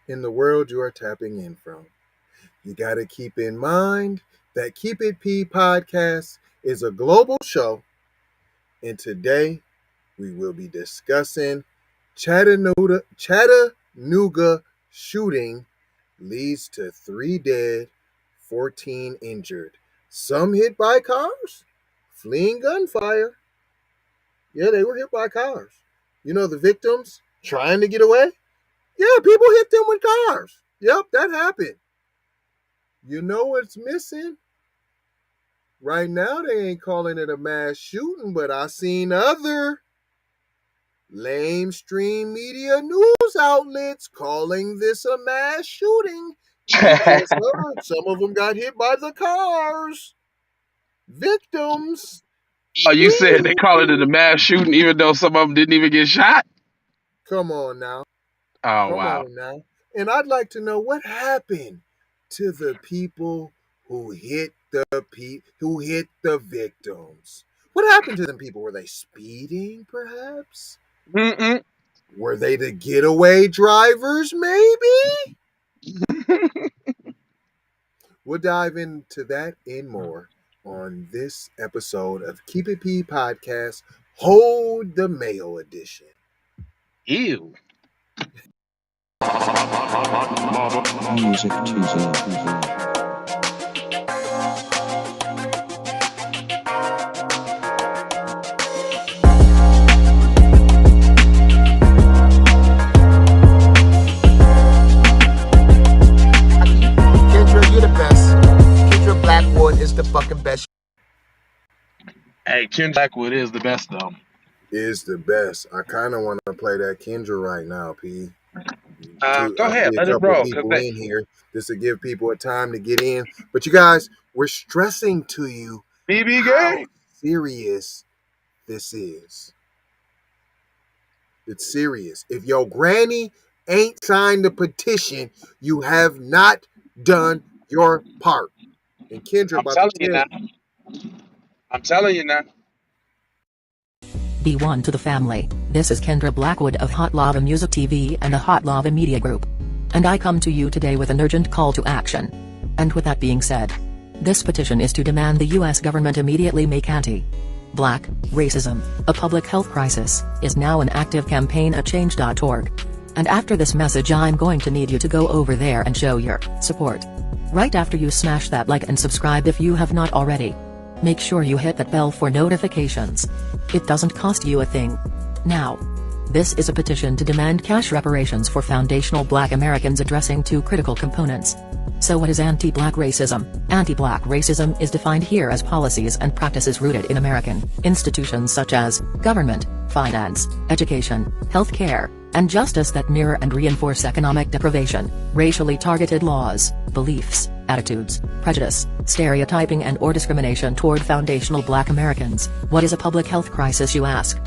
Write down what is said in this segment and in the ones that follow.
in the world you are tapping in from. You got to keep in mind that Keep It P podcast is a global show, and today we will be discussing Chattanooga shooting leads to 3 dead, 14 injured. Some hit by cars, fleeing gunfire. Yeah, they were hit by cars. You know, the victims trying to get away? Yeah, people hit them with cars. Yep, that happened. You know what's missing? Right now, they ain't calling it a mass shooting, but I seen other lamestream media news outlets calling this a mass shooting. You just heard some of them got hit by the cars. Victims. Oh, you said they call it a mass shooting even though some of them didn't even get shot? Come on now. Oh, Come wow. on now. And I'd like to know what happened to the people who hit the victims. What happened to them people? Were they speeding, perhaps? Mm-mm. Were they the getaway drivers, maybe? We'll dive into that and more on this episode of Keep It P Podcast, Hold the Mayo Edition. Ew. Music Tuesday. Is the fucking best. Hey, Kendra Blackwood is the best, though. Is the best. I kind of want to play that Kendra right now, P. Go ahead, see a let it couple roll. of people in here just to give people a time to get in. But you guys, we're stressing to you BB how Gang. serious this is. It's serious. If your granny ain't signed the petition, you have not done your part. And Kendra about to tell you. I'm telling you now. Be one to the family. This is Kendra Blackwood of Hot Lava Music TV and the Hot Lava Media Group. And I come to you today with an urgent call to action. And with that being said, this petition is to demand the US government immediately make anti-black racism a public health crisis is now an active campaign at change.org. And after this message I'm going to need you to go over there and show your support. Right after you smash that like and subscribe if you have not already. Make sure you hit that bell for notifications. It doesn't cost you a thing. Now, this is a petition to demand cash reparations for foundational Black Americans addressing two critical components. So what is anti-Black racism? Anti-Black racism is defined here as policies and practices rooted in American institutions such as government, finance, education, healthcare, and justice that mirror and reinforce economic deprivation, racially targeted laws, beliefs, attitudes, prejudice, stereotyping and/or discrimination toward foundational Black Americans. What is a public health crisis, you ask?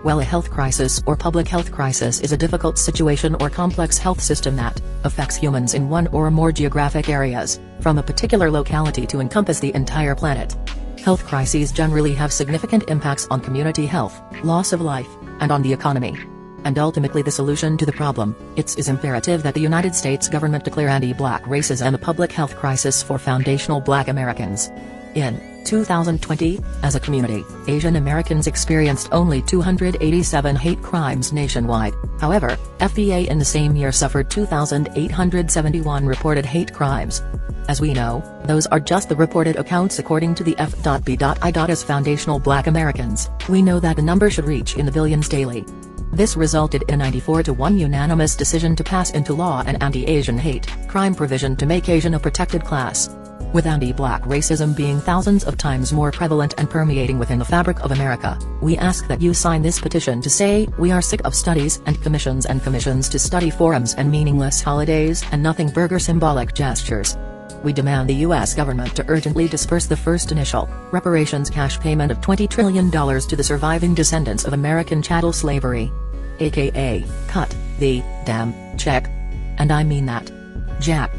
Well, a health crisis or public health crisis is a difficult situation or complex health system that affects humans in one or more geographic areas, from a particular locality to encompass the entire planet. Health crises generally have significant impacts on community health, loss of life, and on the economy. And ultimately the solution to the problem, it is imperative that the United States government declare anti-Black racism a public health crisis for foundational Black Americans. In 2020, as a community, Asian Americans experienced only 287 hate crimes nationwide. However, FBA in the same year suffered 2,871 reported hate crimes. As we know, those are just the reported accounts according to the F.B.I. as foundational Black Americans. We know that the number should reach in the billions daily. This resulted in a 94-1 unanimous decision to pass into law an anti-Asian hate crime provision to make Asian a protected class. With anti-Black racism being thousands of times more prevalent and permeating within the fabric of America, we ask that you sign this petition to say, we are sick of studies and commissions to study forums and meaningless holidays and nothing burger symbolic gestures. We demand the U.S. government to urgently disperse the first initial reparations cash payment of $20 trillion to the surviving descendants of American chattel slavery. AKA, cut the damn check. And I mean that. Jack.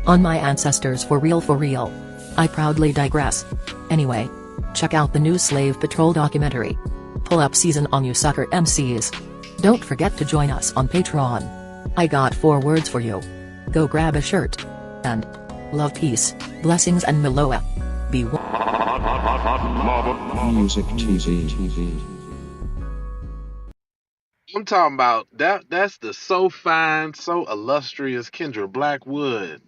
On my ancestors for real for real. I proudly digress. Anyway. Check out the new Slave Patrol documentary. Pull up season on you sucker MCs. Don't forget to join us on Patreon. I got 4 words for you. Go grab a shirt. And love, peace, blessings, and Maloa. Be Music TV. I'm talking about that's the so fine, so illustrious Kendra Blackwood.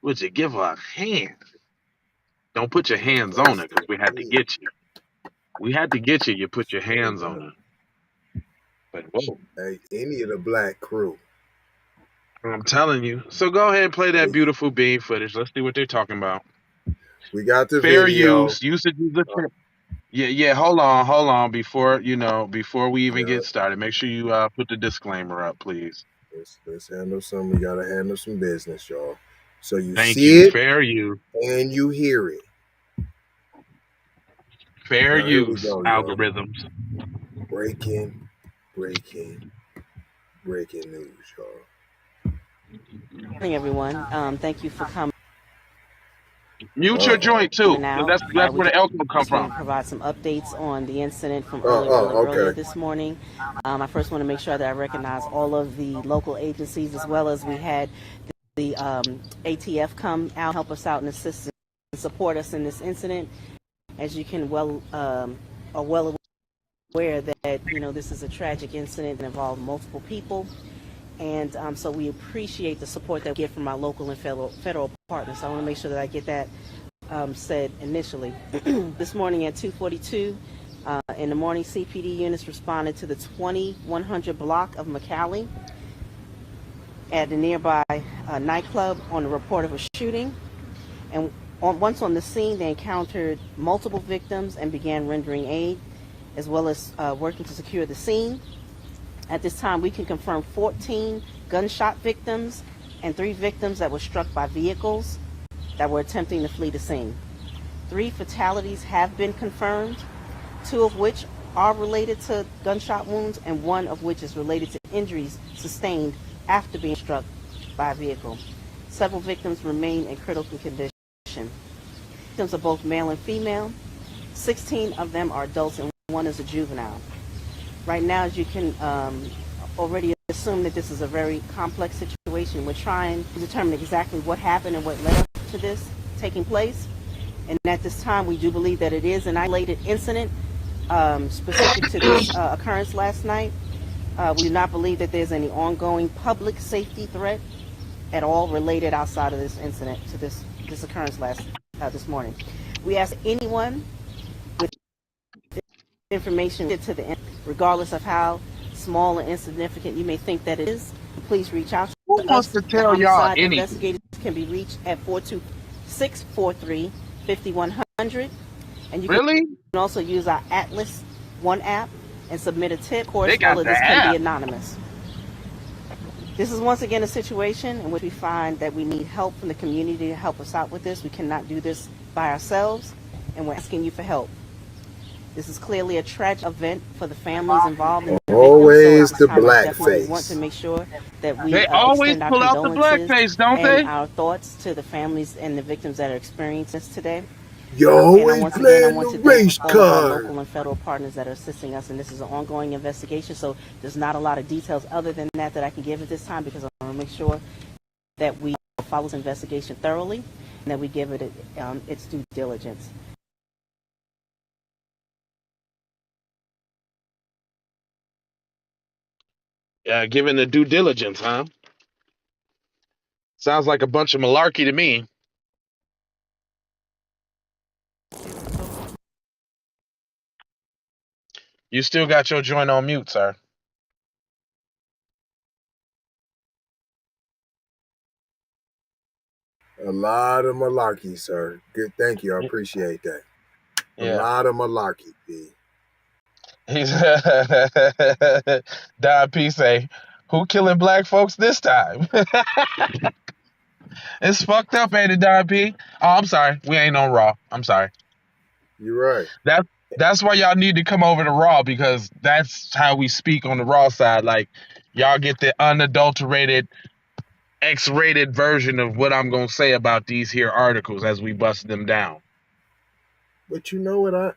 Would you give her a hand? Don't put your hands on her because we had to get you. We had to get you. You put your hands on her. But whoa, Hey, any of the black crew. I'm telling you. So go ahead and play that beautiful bean footage. Let's see what they're talking about. We got the Fair video. use. Usage is a term. Yeah. Hold on. Before we even Yeah, get started, make sure you put the disclaimer up, please. let's handle some. We gotta handle some business, y'all. So you Thank see you. it Fair use. and you hear it. Fair Now here we use. go, y'all. Algorithms. Breaking, breaking, breaking news, y'all. Good morning, everyone. Thank you for coming Mute your joint too, because out. that's We where the echo come just want from. to provide some updates on the incident from earlier Okay. this morning. I first want to make sure that I recognize all of the local agencies, as well as we had the ATF come out, help us out and assist and support us in this incident. As you can are well aware that this is a tragic incident that involved multiple people. And so we appreciate the support that we get from our local and federal partners. So I want to make sure that I get that said initially. This morning at 2:42 in the morning, CPD units responded to the 2100 block of McAllen at a nearby nightclub on a report of a shooting. And once on the scene, they encountered multiple victims and began rendering aid, as well as working to secure the scene. At this time, we can confirm 14 gunshot victims and 3 victims that were struck by vehicles that were attempting to flee the scene. 3 fatalities have been confirmed, 2 of which are related to gunshot wounds and 1 of which is related to injuries sustained after being struck by a vehicle. Several victims remain in critical condition. Victims are both male and female. 16 of them are adults and 1 is a juvenile. Right now, as you can already assume that this is a very complex situation. We're trying to determine exactly what happened and what led up to this taking place. And at this time, we do believe that it is an isolated incident specific to this occurrence last night. We do not believe that there's any ongoing public safety threat at all related outside of this incident to this occurrence this morning. We ask anyone with information to the end, regardless of how small and insignificant you may think that it is, please reach out Who to wants us. to The tell y'all homicide anything? investigators can be reached at 42643-5100, and you Really? can also use our Atlas One app and submit a tip. Of course, They got all of the this can be app. anonymous. This is once again a situation in which we find that we need help from the community to help us out with this. We cannot do this by ourselves, and we're asking you for help. This is clearly a tragic event for the families involved in the Always victims. the So I black definitely want face. to make sure that we They always extend our pull out the condolences blackface, don't and they? our thoughts to the families and the victims that are experiencing this today. You And always once again, I playing want the to thank race all of our card. local and federal partners that are assisting us. And this is an ongoing investigation, so there's not a lot of details other than that I can give at this time, because I want to make sure that we follow this investigation thoroughly and that we give it its due diligence. Given the due diligence, huh? Sounds like a bunch of malarkey to me. You still got your joint on mute, sir. A lot of malarkey, sir. Good, thank you. I appreciate that. A Yeah. lot of malarkey, B. He's Don P say, who killing black folks this time? It's fucked up, ain't it, Don P? Oh, I'm sorry. We ain't on Raw. I'm sorry. You're right. That's why y'all need to come over to Raw, because that's how we speak on the Raw side. Like, y'all get the unadulterated, X-rated version of what I'm gonna say about these here articles as we bust them down. But you know what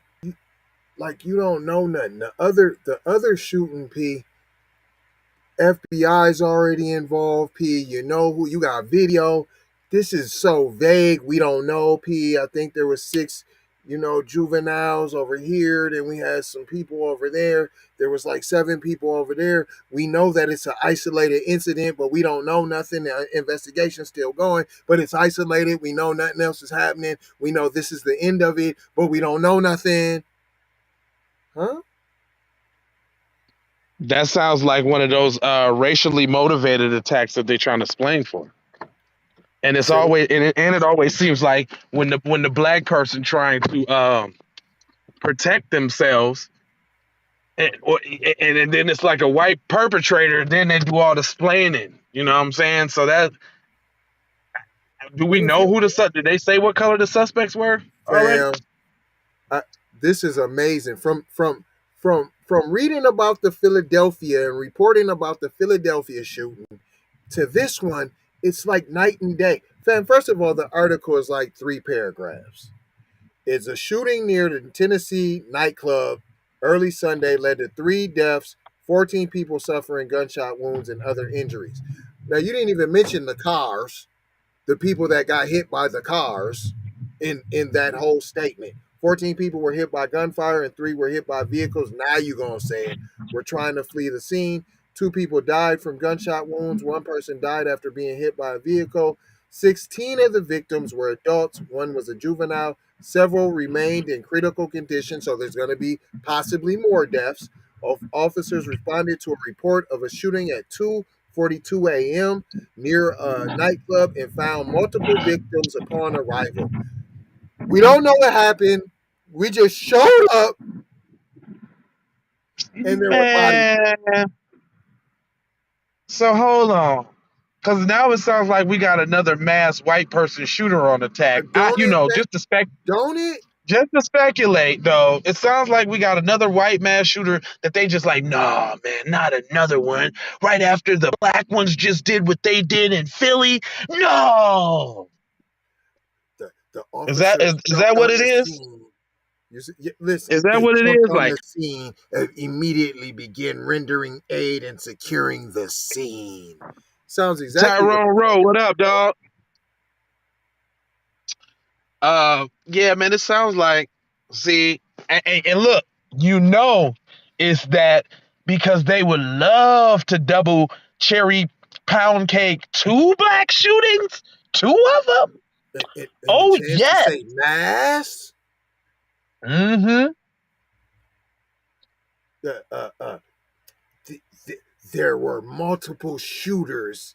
you don't know nothing. The other shooting, P, FBI's already involved, P. You know who, you got video. This is so vague. We don't know, P. I think there was 6, juveniles over here. Then we had some people over there. There was like 7 people over there. We know that it's an isolated incident, but we don't know nothing. The investigation's still going, but it's isolated. We know nothing else is happening. We know this is the end of it, but we don't know nothing. Huh? That sounds like one of those racially motivated attacks that they're trying to explain for. And it's So, always it always seems like when the black person trying to protect themselves, and then it's like a white perpetrator, then they do all the splaining. You know what I'm saying? So that, do we what if know you, who did they say what color the suspects were already? fam? This is amazing. From reading about the Philadelphia and reporting about the Philadelphia shooting to this one, it's like night and day. Fam, first of all, the article is like 3 paragraphs. It's a shooting near the Tennessee nightclub early Sunday led to 3 deaths, 14 people suffering gunshot wounds and other injuries. Now, you didn't even mention the cars, the people that got hit by the cars in that whole statement. 14 people were hit by gunfire and 3 were hit by vehicles. Now you're going to say it. We're trying to flee the scene. 2 people died from gunshot wounds. 1 person died after being hit by a vehicle. 16 of the victims were adults. 1 was a juvenile. Several remained in critical condition, so there's going to be possibly more deaths. Officers responded to a report of a shooting at 2:42 a.m. near a nightclub and found multiple victims upon arrival. We don't know what happened. We just showed up and there were bodies. Man, so hold on, because now it sounds like we got another mass white person shooter on attack. Don't it? Don't it? Just to speculate, though, it sounds like we got another white mass shooter that they just like, nah, man, not another one. Right after the black ones just did what they did in Philly. No. The Is that officers is that jumped what on it the is? scene. Listen, Is that they what it jumped is? on Like the scene and immediately began rendering aid and securing the scene. Sounds exactly what Tyrone they're Rowe, talking what up, about. dog? Yeah, man, it sounds like, see, and look, it's that because they would love to double cherry pound cake 2 black shootings, 2 of them. And the Oh chance to yes. say mass. Mm-hmm. Uh, uh, uh, there were multiple shooters,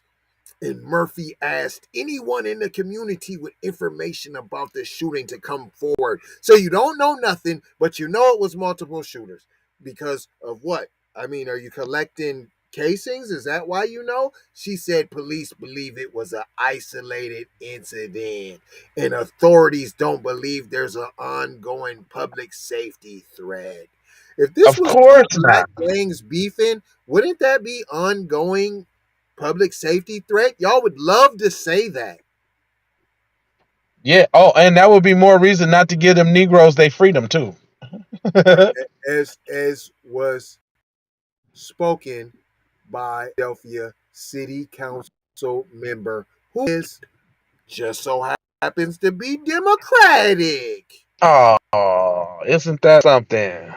and Murphy asked anyone in the community with information about the shooting to come forward. So you don't know nothing, but you know it was multiple shooters. Because of what? I mean, are you collecting casings? Is that why you know? She said police believe it was an isolated incident, and authorities don't believe there's an ongoing public safety threat. If this Of was 2 course black not. gangs beefing, wouldn't that be ongoing public safety threat? Y'all would love to say that. Yeah. Oh, and that would be more reason not to give them Negroes their freedom too. As was spoken by Philadelphia City Council member who is just so happens to be Democratic. Oh, isn't that something?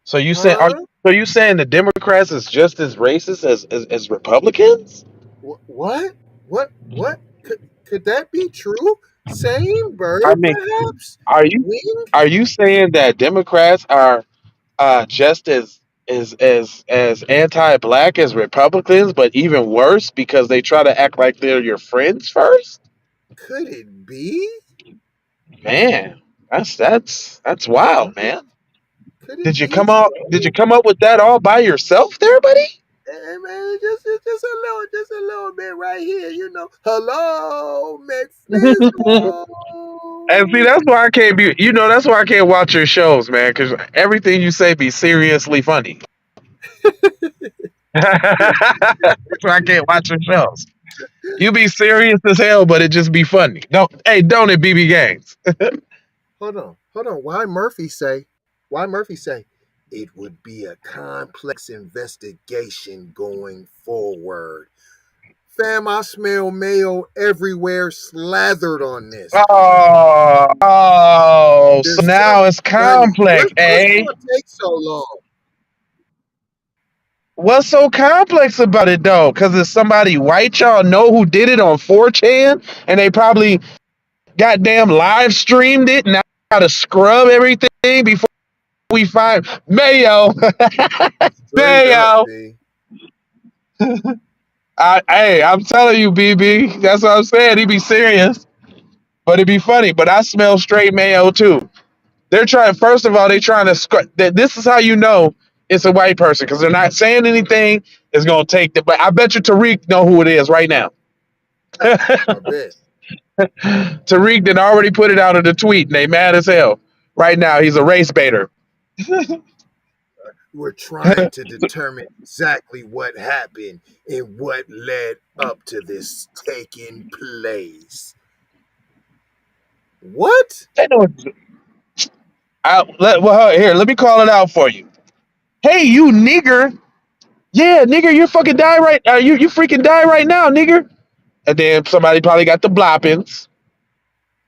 So you saying Huh? you saying the Democrats is just as racist as Republicans? What? What? Could that be true? Same I bird, mean, perhaps? are you Wing? saying that Democrats are just as anti-black as Republicans, but even worse because they try to act like they're your friends first? Could it be? Man, that's wild, man. Could it be Did you so? come up with that all by yourself there, buddy? Hey, man, just a little bit right here, you know. Hello, And see, McFisco. that's why I can't be. That's why I can't watch your shows, man. Because everything you say be seriously funny. That's why I can't watch your shows. You be serious as hell, but it just be funny. Don't it, BB Gangs? Hold on. Why Murphy say? Why Murphy say? it would be a complex investigation going forward. Fam, I smell mayo everywhere slathered on this. So Just now it's Johnny, complex, what's eh? going to take so long? What's so complex about it though? Because it's somebody white y'all know who did it on 4chan, and they probably goddamn live streamed it. Now gotta scrub everything before we find mayo. Straight up, Mayo. B. Hey, I'm telling you, BB. That's what I'm saying. He be serious, but it'd be funny. But I smell straight mayo too. They're trying. First of all, they trying to. This is how you know it's a white person because they're not saying anything. It's gonna take the. But I bet you Tariq know who it is right now. I bet. Tariq did already put it out of the tweet, and they mad as hell. Right now, he's a race baiter. We're trying to determine exactly what happened and what led up to this taking place. What? They know. Here, let me call it out for you. Hey, you nigger. Yeah, nigger, you fucking die right. You freaking die right now, nigger. And then somebody probably got the Bloppins,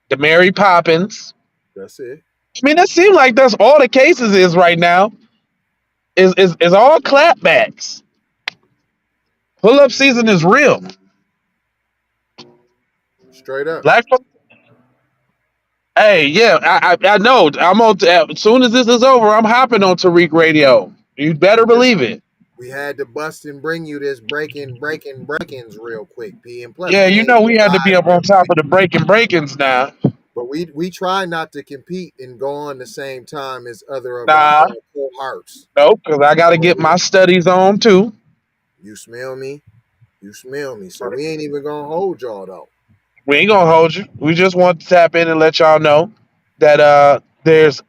the Mary Poppins. That's it. I mean, that seems like that's all the cases is right now. Is all clapbacks. Pull up season is real. Straight up. Black folks. Hey, yeah, I know. I'm on. As soon as this is over, I'm hopping on Tariq Radio. You better believe it. We had to bust and bring you this breakings real quick, P. And plus, Yeah, we you made know it we had to be live up real on top quick. of the breakings now. But we try not to compete and go on the same time as other of our Nah, cohorts. nope, because I got to get my studies on too. You smell me? You smell me. So we ain't even gonna hold y'all though. We ain't gonna hold you. We just want to tap in and let y'all know that there's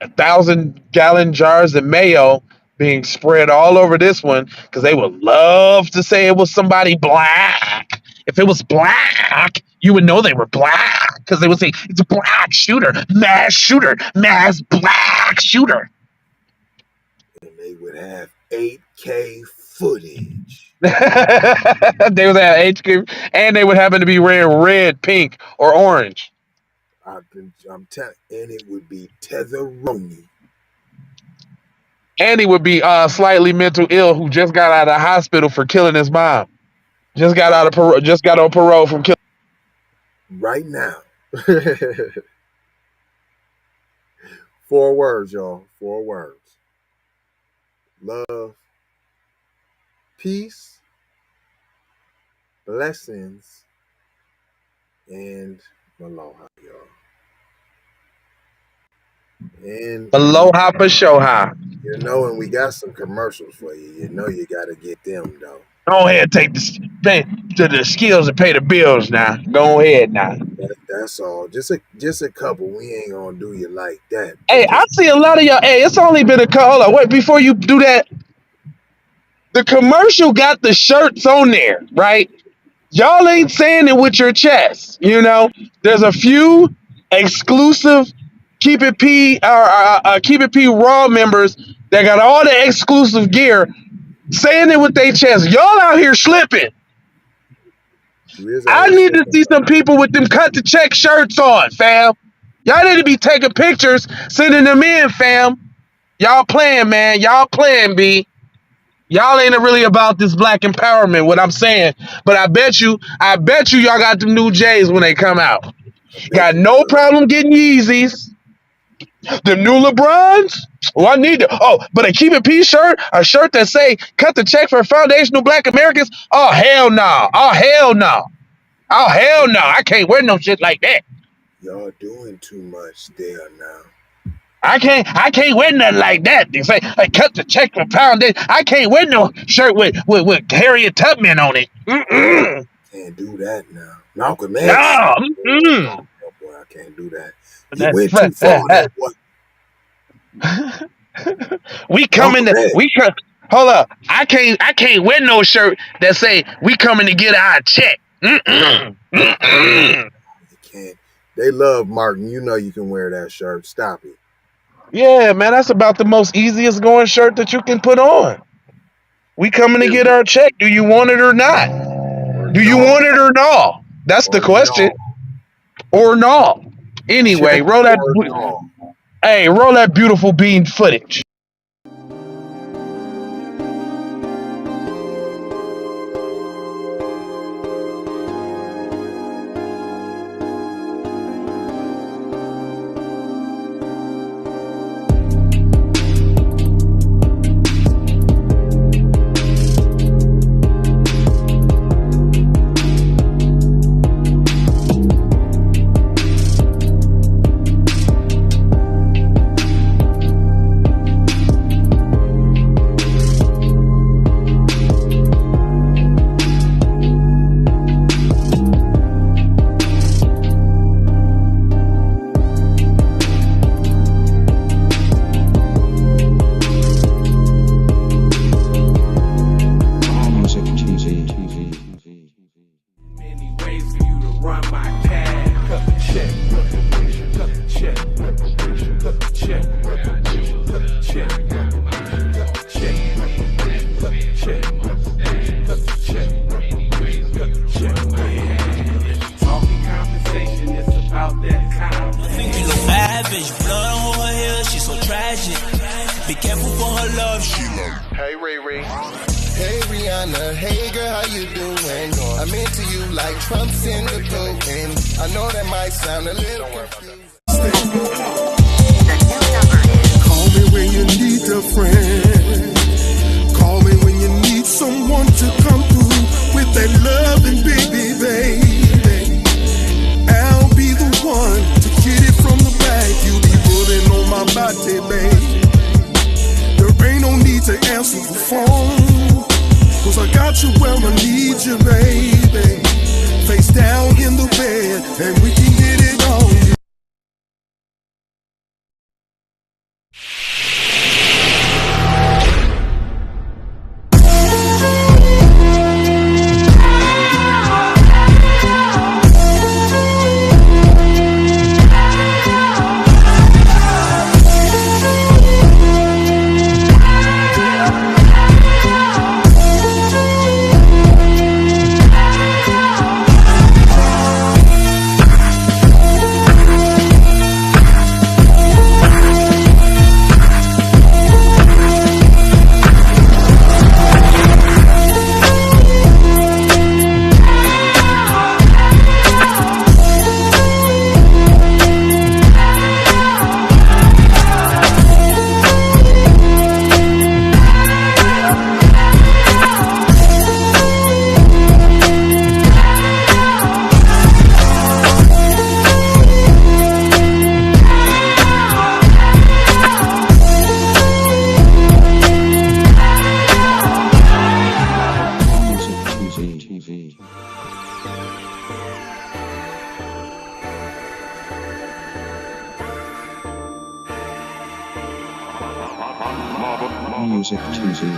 1,000-gallon jars of mayo being spread all over this one because they would love to say it was somebody black. If it was black, you would know they were black because they would say it's a black shooter, mass black shooter. And they would have 8K footage. They would have HQ, and they would happen to be wearing red, pink, or orange. I'm telling, and it would be Tetheroni. And he would be slightly mental ill who just got out of the hospital for killing his mom. Just got out of parole. Just got on parole from killing. Right now. 4 words, y'all. 4 words. Love, peace, blessings, and aloha, y'all. And Aloha for Shoha. you know, and we got some commercials for you. You know, you got to get them though. Go ahead, take the skills and pay the bills now. Go ahead now. That's all. Just a couple. We ain't gonna do you like that. Hey, I see a lot of y'all. Hey, it's only been a couple. Hold on, wait before you do that. The commercial got the shirts on there, right? Y'all ain't saying it with your chest. You know, there's a few exclusive Keep It P or Keep It P Raw members that got all the exclusive gear, saying it with their chest. Y'all out here slipping. I need to see some people with them cut the check shirts on, fam. Y'all need to be taking pictures, sending them in, fam. Y'all playing, man. Y'all playing, B. Y'all ain't really about this black empowerment, what I'm saying. But I bet you y'all got them new J's when they come out. Got no problem getting Yeezys. The new LeBrons? Oh, I need to. Oh, but a Keep It P shirt? A shirt that say, cut the check for foundational black Americans? Oh, hell no. Oh, hell no. Oh, hell no. I can't wear no shit like that. Y'all doing too much there now. I can't wear nothing like that. They say, I cut the check for foundation. I can't wear no shirt with Harriet Tubman on it. Mm-mm. Can't do that now. Malcolm X. No. Oh, boy, I can't do that. You went too far there, boy. Hold up. I can't wear no shirt that say we coming to get our check. Mm-mm. Mm-mm. You can't. They love Martin. You know you can wear that shirt. Stop it. Yeah, man, that's about the most easiest going shirt that you can put on. We coming to get Period. our check. Do you want it or not? Or Do you no. want it or no? That's the Or question. no. Or no? Anyway, Check or no. roll that beautiful bean footage. Music TV. Many ways for you to run my tab. Cut the check, cut the check, cut the check, cut the check, cut the check, cut the check, cut the check, cut the check. Talking compensation is about that time. She look bad, bitch. Blood on her hair, she's so tragic. Be careful for her love, she love. Hey Riri. Hey Rihanna, hey girl, how you doing? I'm into you like Trump's in the cocaine. I know that might sound a little confused. Call me when you need a friend. Call me when you need someone to come through with that loving baby. I'll be the one to get it from the back. You be putting on my body, babe. There ain't no need to answer the phone, 'cause I got you where I need you, baby. Face down in the bed, and we can get it on. Music TV.